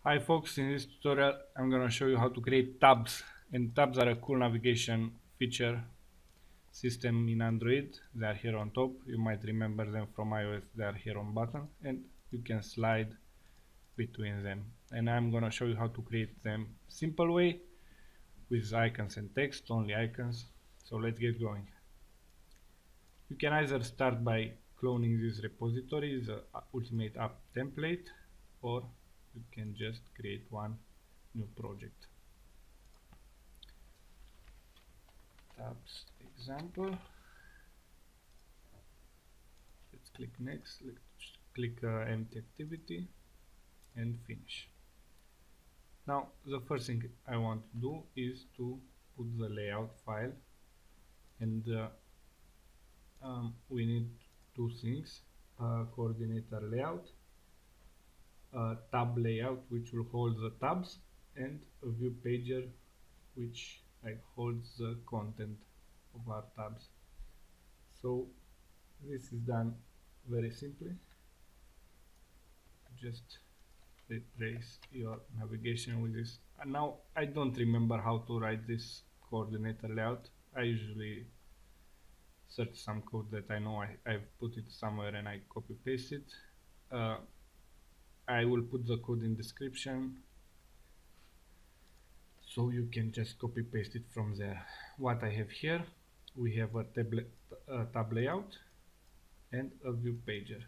Hi folks, in this tutorial I'm going to show you how to create tabs, and tabs are a cool navigation feature system in Android. They are here on top. You might remember them from iOS. They are here on bottom and you can slide between them, and I'm going to show you how to create them simple way with icons and text, only icons. So let's get going. You can either start by cloning this repository, the ultimate app template, or you can just create one new project. Tabs example. Let's click next. Let's click empty activity and finish. Now the first thing I want to do is to put the layout file, and we need two things: coordinator layout, tab layout which will hold the tabs, and a view pager which holds the content of our tabs. So this is done very simply. Just replace your navigation with this. And now I don't remember how to write this coordinator layout. I usually search some code that I know I've put it somewhere and I copy paste it. I will put the code in description so you can just copy paste it from there. What I have here, we have a tab layout and a view pager.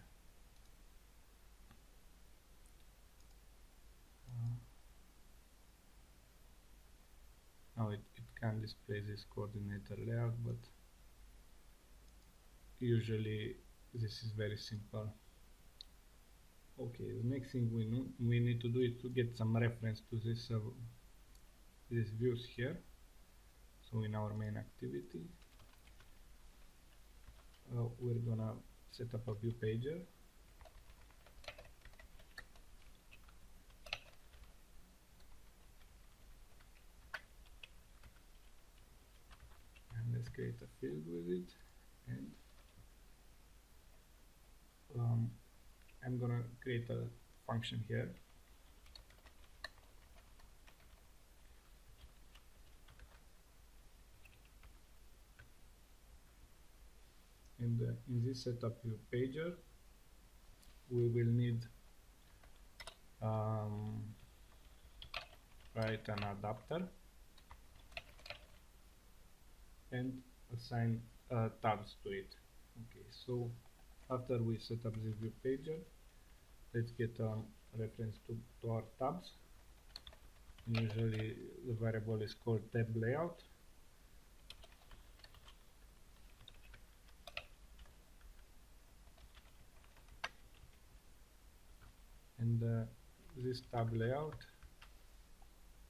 Now it can display this coordinator layout, but usually this is very simple. Okay, the next thing we need to do is to get some reference to this these views here. So in our main activity, we're gonna set up a view pager. And let's create a field with it, and I'm gonna create a function here. And in this setup view pager, we will need write an adapter and assign tabs to it. Okay, so after we set up this view pager, let's get a reference to our tabs. Usually the variable is called TabLayout. And this tab layout,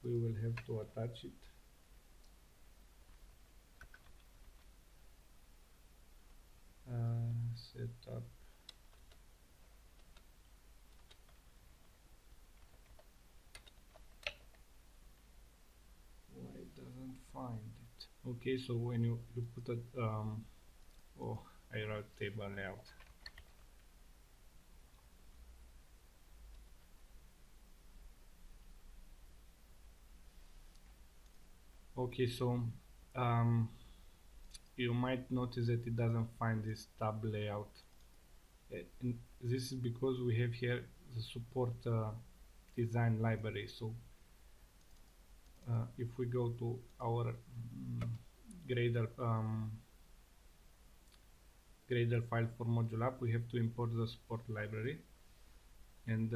we will have to attach it set up why it doesn't find it. Okay, so when you put it oh, I wrote table layout. Okay, so you might notice that it doesn't find this tab layout. And this is because we have here the support design library. So if we go to our Gradle file for module app, we have to import the support library, and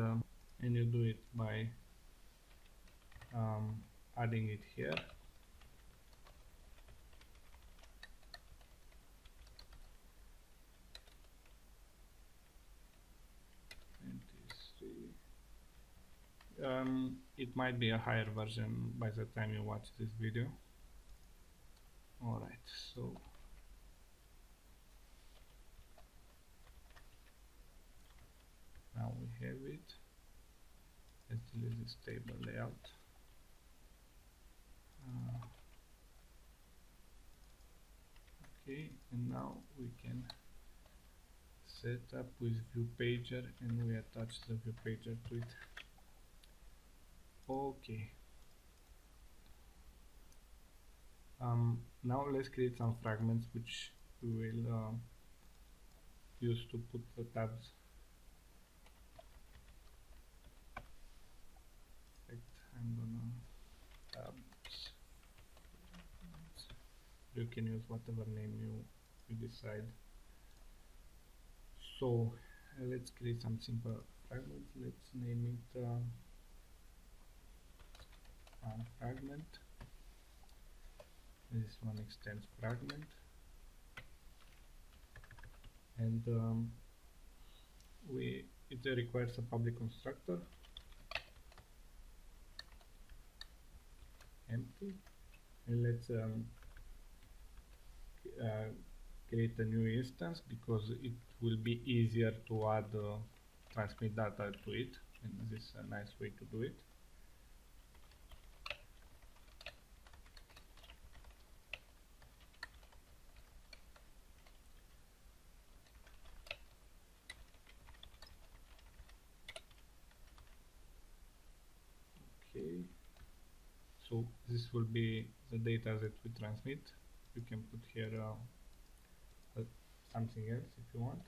you do it by adding it here. It might be a higher version by the time you watch this video. Alright, so now we have it. Let's delete this table layout. Okay, and now we can set up with ViewPager, and we attach the ViewPager to it. Okay. Now let's create some fragments which we will use to put the tabs. I'm gonna tabs. You can use whatever name you decide. So let's create some simple fragments. Let's name it fragment. This one extends fragment, and it requires a public constructor, empty, and let's create a new instance because it will be easier to add transmit data to it, and this is a nice way to do it. Okay, so this will be the data that we transmit. You can put here something else if you want.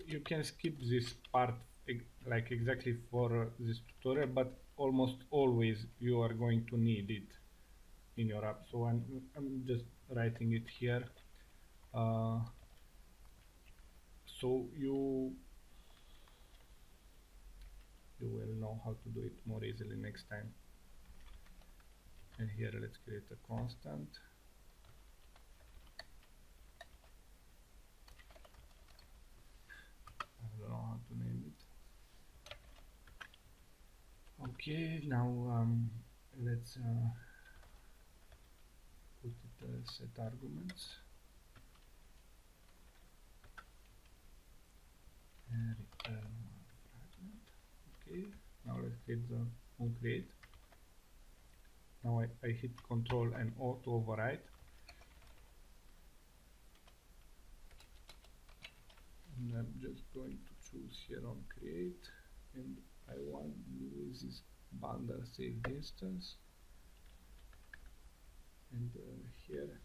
You can skip this part like exactly for this tutorial, but almost always you are going to need it in your app. So I'm just writing it here, so you will know how to do it more easily next time. And here let's create a constant. I don't know how to name it. Okay, now let's put it set arguments and return fragment. Okay, now let's create the onCreate. Now I hit Control and O to override. And I'm just going to choose here on create, and I want to use this bundle saved instance, and here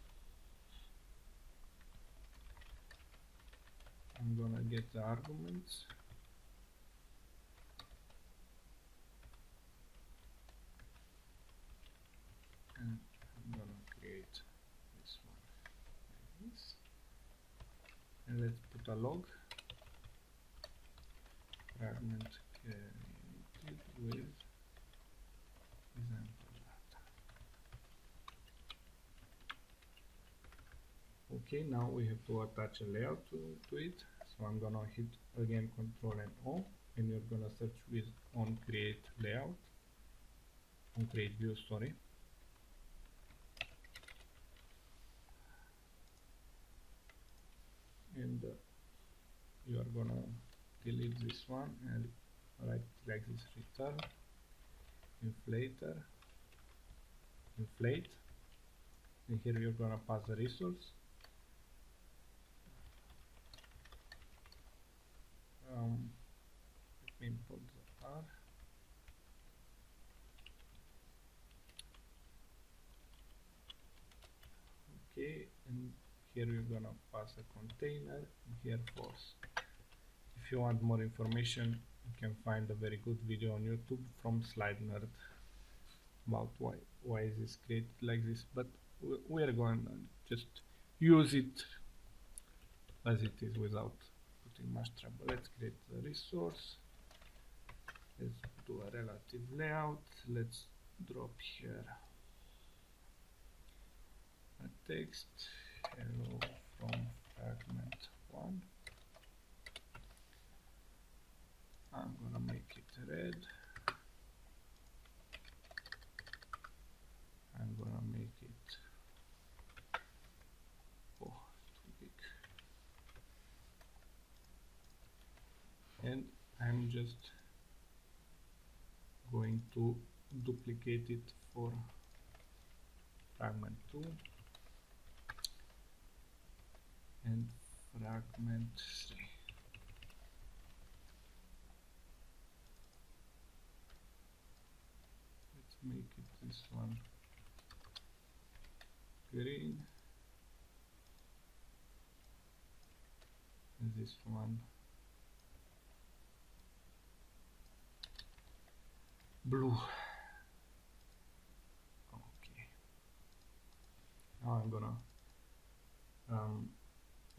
I'm gonna get the arguments, and I'm gonna create this one like this, and let's put a log fragment created with example data. Okay, now we have to attach a layout to it, so I'm gonna hit again Control and O, and you're gonna search with on create layout, on create view, sorry. And you are gonna delete this one and write like this: return inflator inflate, and here you're gonna pass the resource. Let me import the R. Okay, and here you're gonna pass a container, and here force. If you want more information, you can find a very good video on YouTube from Slide Nerd about why is this created like this, but we are going to just use it as it is without putting much trouble. Let's create the resource. Let's do a relative layout. Let's drop here a text: hello from fragment 1. I'm gonna make it red. I'm gonna make it too big, and I'm just going to duplicate it for fragment 2 and fragment 3. Let's make it this one green and this one blue. Okay, now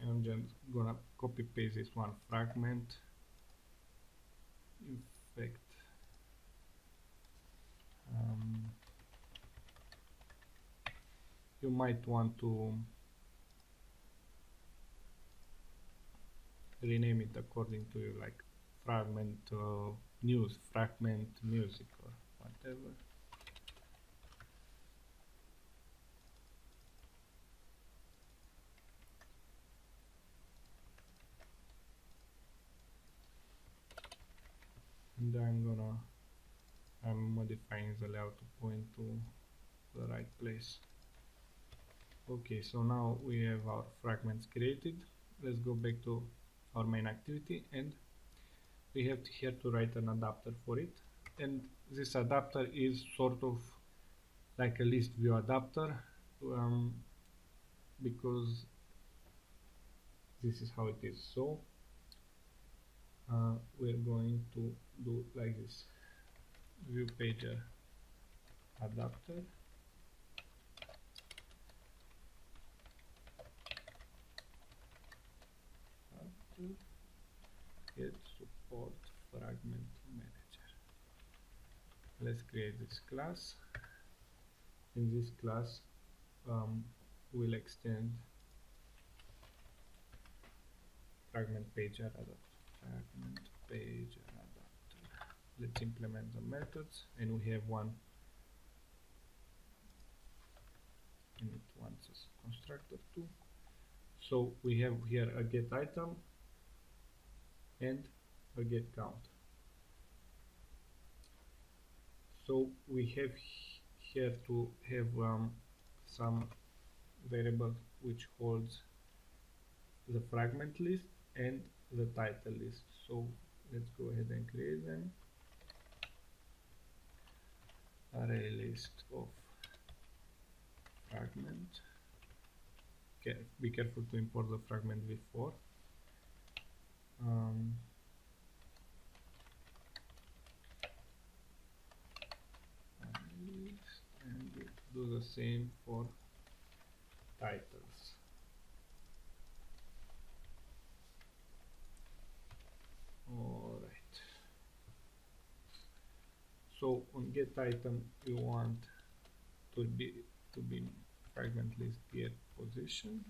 I'm just gonna copy paste this one fragment. In fact, you might want to rename it according to you, like fragment news, fragment music, or whatever. And I'm modifying the layout to point to the right place. Okay, so now we have our fragments created. Let's go back to our main activity, and we have here to write an adapter for it. And this adapter is sort of like a list view adapter, because this is how it is. So we're going to do like this: ViewPager adapter, get support fragment manager. Let's create this class. In this class, we'll extend fragment pager adapter. Fragment pager adapter. Let's implement the methods, and we have one init once as constructor too. So we have here a get item and a get count. So we have here to have some variable which holds the fragment list and the title list. So let's go ahead and create them. Array list of fragment. Be careful to import the fragment before. And do the same for titles. Alright. So on get item you want to be fragment list get position,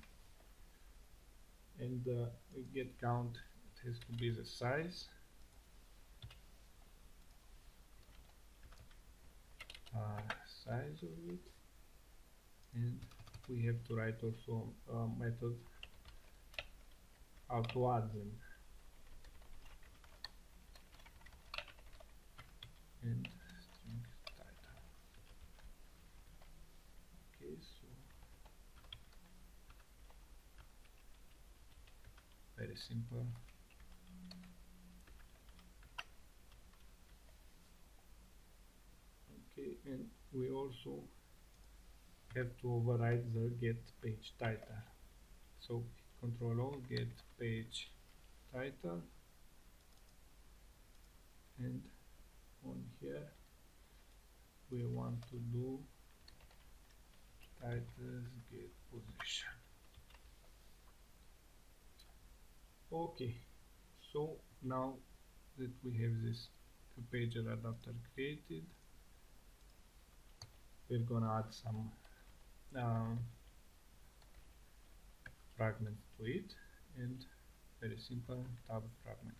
and get count, it has to be the size. Size of it, and we have to write also a method how to add them, and string title. Okay, so very simple. Okay, and we also have to override the get page title. So Control O, get page title, and on here we want to do titles get position. Okay, so now that we have this pager adapter created, we're gonna add some fragments to it, and very simple, tab fragment.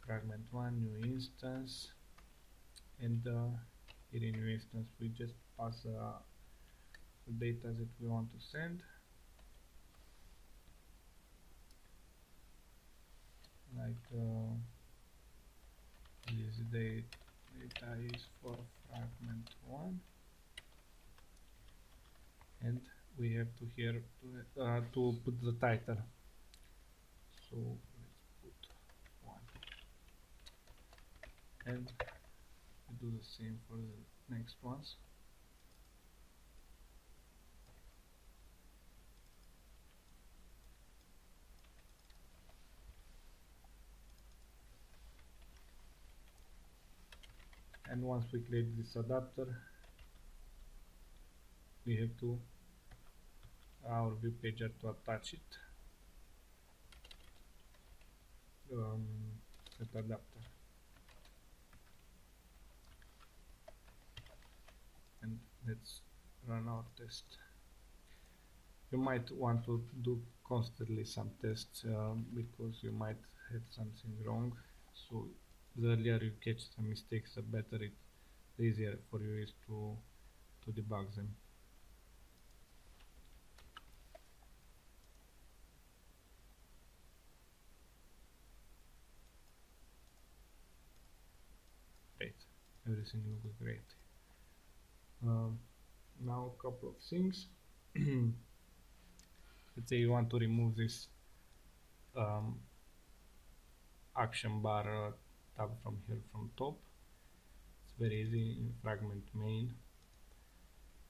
Fragment 1, new instance, and here in new instance we just pass the data that we want to send, like this data is for fragment 1, we have to here to put the title. So let's put 1, and we do the same for the next ones. And once we create this adapter, we have to our ViewPager to attach it. Set adapter, and let's run our test. You might want to do constantly some tests because you might have something wrong. So the earlier you catch some mistakes, the better the easier for you is to debug them. Great, everything looks great. Now a couple of things. Let's say you want to remove this action bar tab from here from top. It's very easy in fragment main.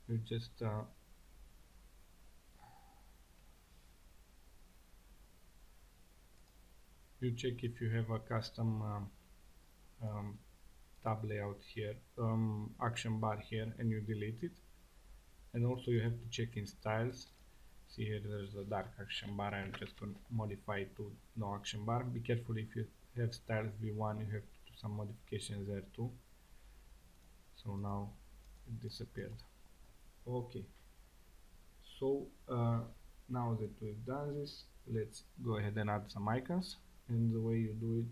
You just you check if you have a custom tab layout here, action bar here, and you delete it. And also you have to check in styles. See here there's a dark action bar. I'm just going to modify it to no action bar. Be careful if you have styles v1, you have to do some modifications there too. So now it disappeared. Okay, so now that we've done this, let's go ahead and add some icons. And the way you do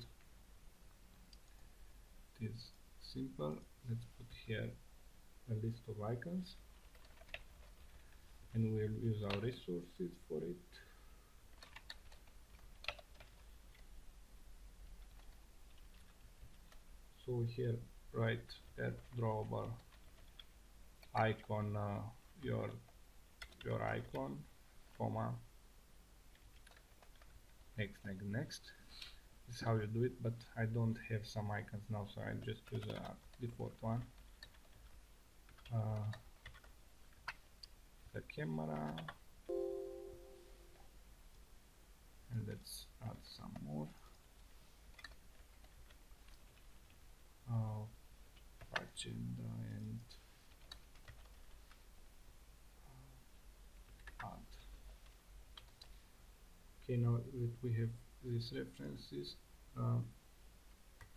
it is simple. Let's put here a list of icons, and we'll use our resources for it. So here write add drawable icon, your icon, comma, next. This is how you do it, but I don't have some icons now, so I just use a default one. The camera, and let's add some more. Agenda and add. Okay, now that we have these references,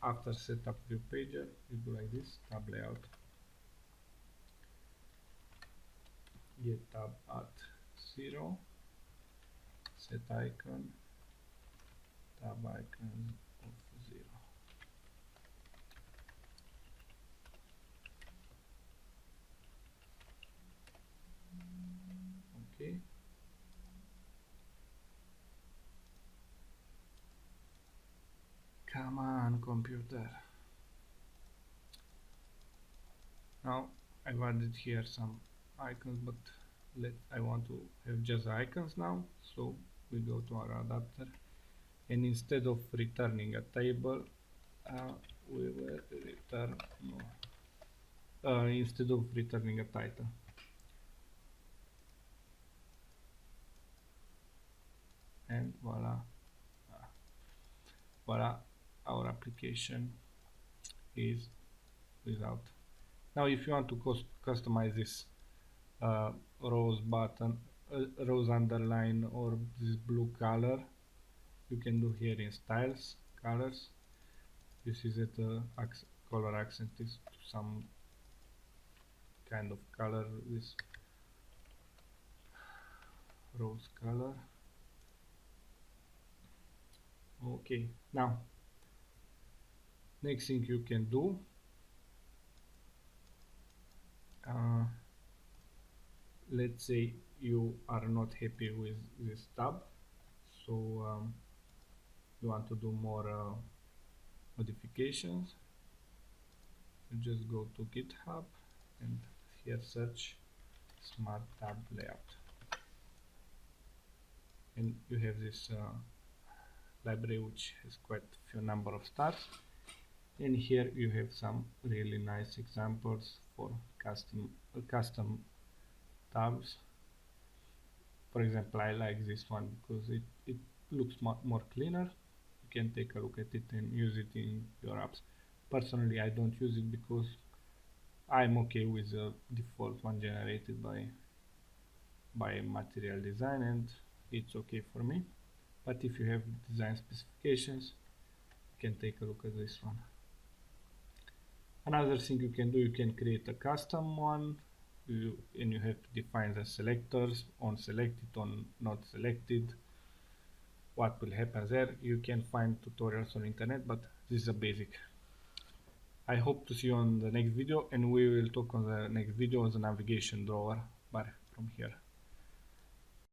after setup ViewPager, you do like this: TabLayout, get tab at 0, set icon, tab icon of 0. Okay. Come on, computer. Now I've added here some icons, but I want to have just icons now. So we go to our adapter, and instead of returning a table, we will return instead of returning a title. And voila, our application is without. Now if you want to customize this rose button, rose underline, or this blue color, you can do here in styles, colors. You see that the color accent is to some kind of color, this rose color. Okay, now next thing you can do, let's say you are not happy with this tab, so you want to do more modifications. You just go to GitHub and here search Smart Tab Layout. and you have this library which has quite a few number of stars, and here you have some really nice examples for custom tabs. For example, I like this one because it looks more cleaner. You can take a look at it and use it in your apps. Personally, I don't use it because I'm okay with the default one generated by Material Design, and it's okay for me. But if you have design specifications, you can take a look at this one. Another thing you can do, you can create a custom one, and you have to define the selectors on selected, on not selected, what will happen there. You can find tutorials on internet, but this is a basic. I hope to see you on the next video, and we will talk on the next video on the navigation drawer bar from here.